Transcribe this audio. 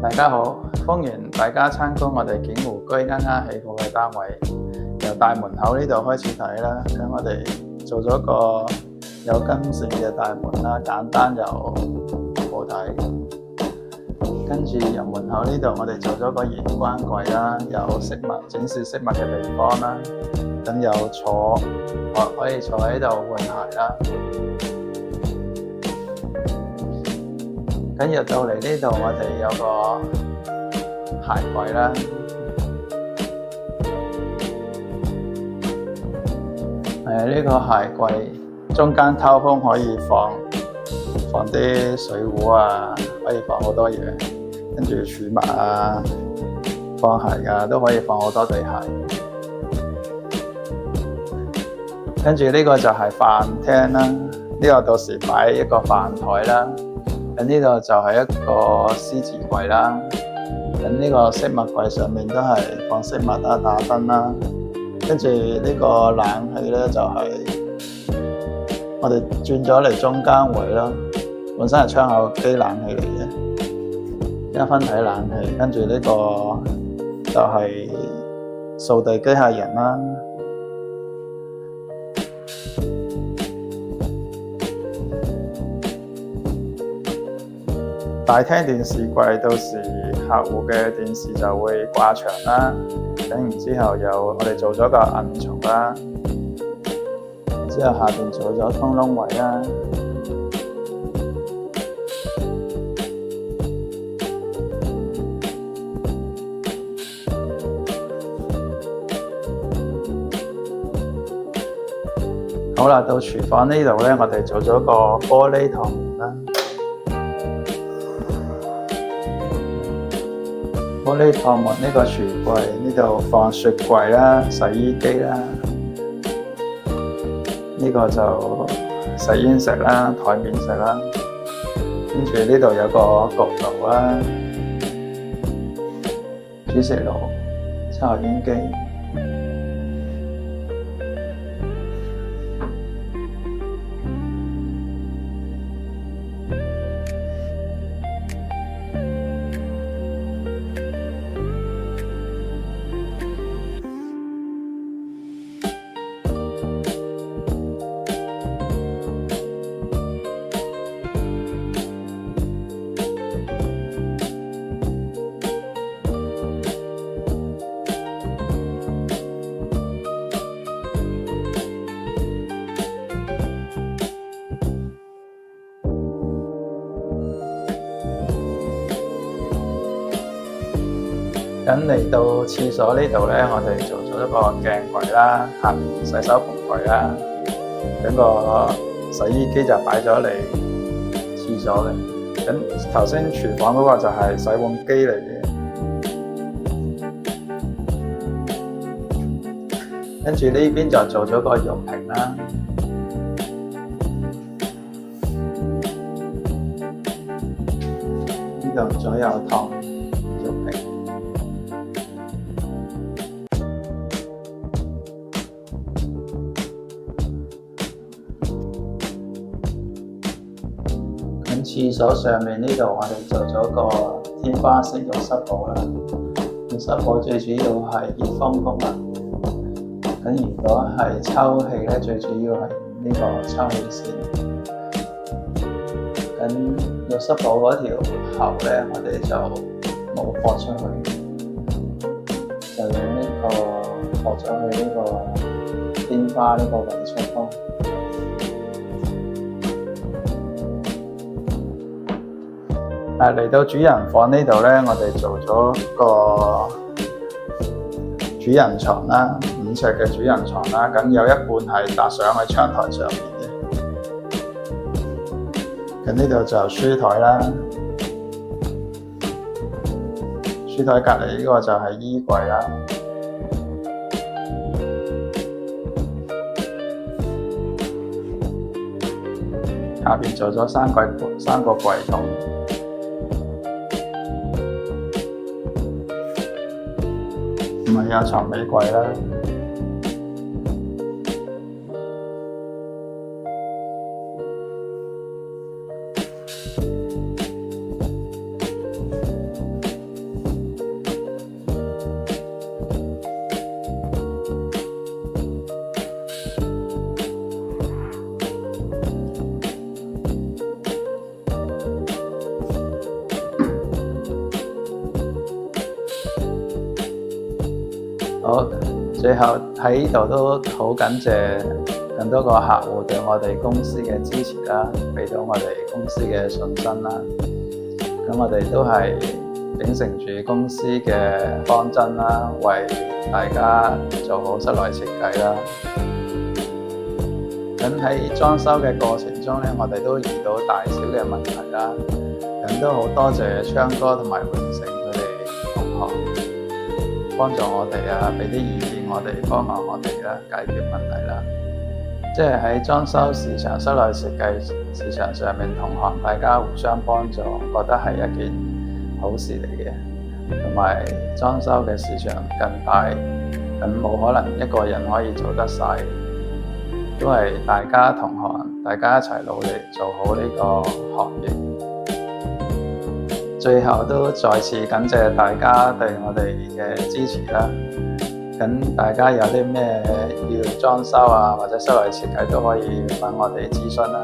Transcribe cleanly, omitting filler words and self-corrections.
大家好，歡迎大家參觀我哋景湖居啱啱起好嘅單位。由大門口呢度開始睇啦，咁我哋做咗個有金線嘅大門啦，簡單又好睇。跟住入門口呢度，我哋做咗個玄關櫃啦，有飾物展示飾物嘅地方啦，咁有可以坐喺度換鞋啦。咁入到嚟呢度，我哋有個鞋櫃啦。呢個鞋櫃中間偷空可以放啲水壺啊，可以放好多嘢，跟住儲物啊、放鞋啊，都可以放好多對鞋。跟住呢個就係飯廳啦，呢個到時擺一個飯台啦。咁呢度就係一個獅子櫃啦，咁呢個飾物櫃上面都係放飾物啦、打燈啦，跟住呢個冷氣咧就係我哋轉咗嚟中間位啦，本身係窗口機冷氣嚟嘅，一分體冷氣，跟住呢個就係掃地機械人啦。大廳電視櫃到時客戶嘅電視就會掛牆啦，咁然之後我哋做咗個暗槽啦，之後下邊做咗通窿位啦。好啦，到廚房呢度咧，我哋做咗個玻璃堂門啦。玻璃堂門呢個櫥櫃，呢度放雪櫃啦、洗衣機啦，呢個就洗煙石啦、台面石啦，跟住呢度有個焗爐啦、煮食爐、抽油煙機。咁嚟到廁所呢度咧，我哋做咗一個鏡櫃啦，下面洗手盆櫃啦，咁個洗衣機就擺咗嚟廁所嘅。咁頭先廚房嗰個就係洗碗機嚟嘅，跟住呢邊就做咗個浴屏啦。呢度左右堂浴屏。廁所上面呢度，我哋做咗個天花式浴室寶啦。浴室寶最主要係熱風功能。咁如果係抽氣咧，最主要係呢個抽氣扇。咁浴室寶嗰條喉咧，我哋就冇駁出去，就用呢個駁咗去呢個天花呢個位出風。嚟到主人房呢度咧，我哋做咗個主人床啦，5尺嘅主人床啦，咁有一半係搭上去窗台上面嘅。咁呢度就書台啦，書台隔離呢個就係衣櫃啦。下邊做咗3個櫃筒。有床尾櫃啦，好，最後喺呢度都好感謝咁多個客戶對我哋公司嘅支持啦，俾到我哋公司嘅信心啦。咁我哋都係秉承住公司嘅方針啦，為大家做好室內設計啦。咁喺裝修嘅過程中咧，我哋都遇到大小嘅問題啦。咁都好多謝昌哥同埋永成佢哋同學幫助我哋啊，俾啲意見我哋，幫忙我哋啦，解決問題啦。即係喺裝修市場、室內設計市場上面，同行大家互相幫助，我覺得係一件好事嚟嘅。同埋裝修嘅市場更大，咁冇可能一個人可以做得晒，都係大家同行，大家一齊努力做好呢個行業。最後都再次感謝大家對我哋嘅支持啦。咁大家有啲咩要裝修啊，或者室內設計都可以揾我哋諮詢啦。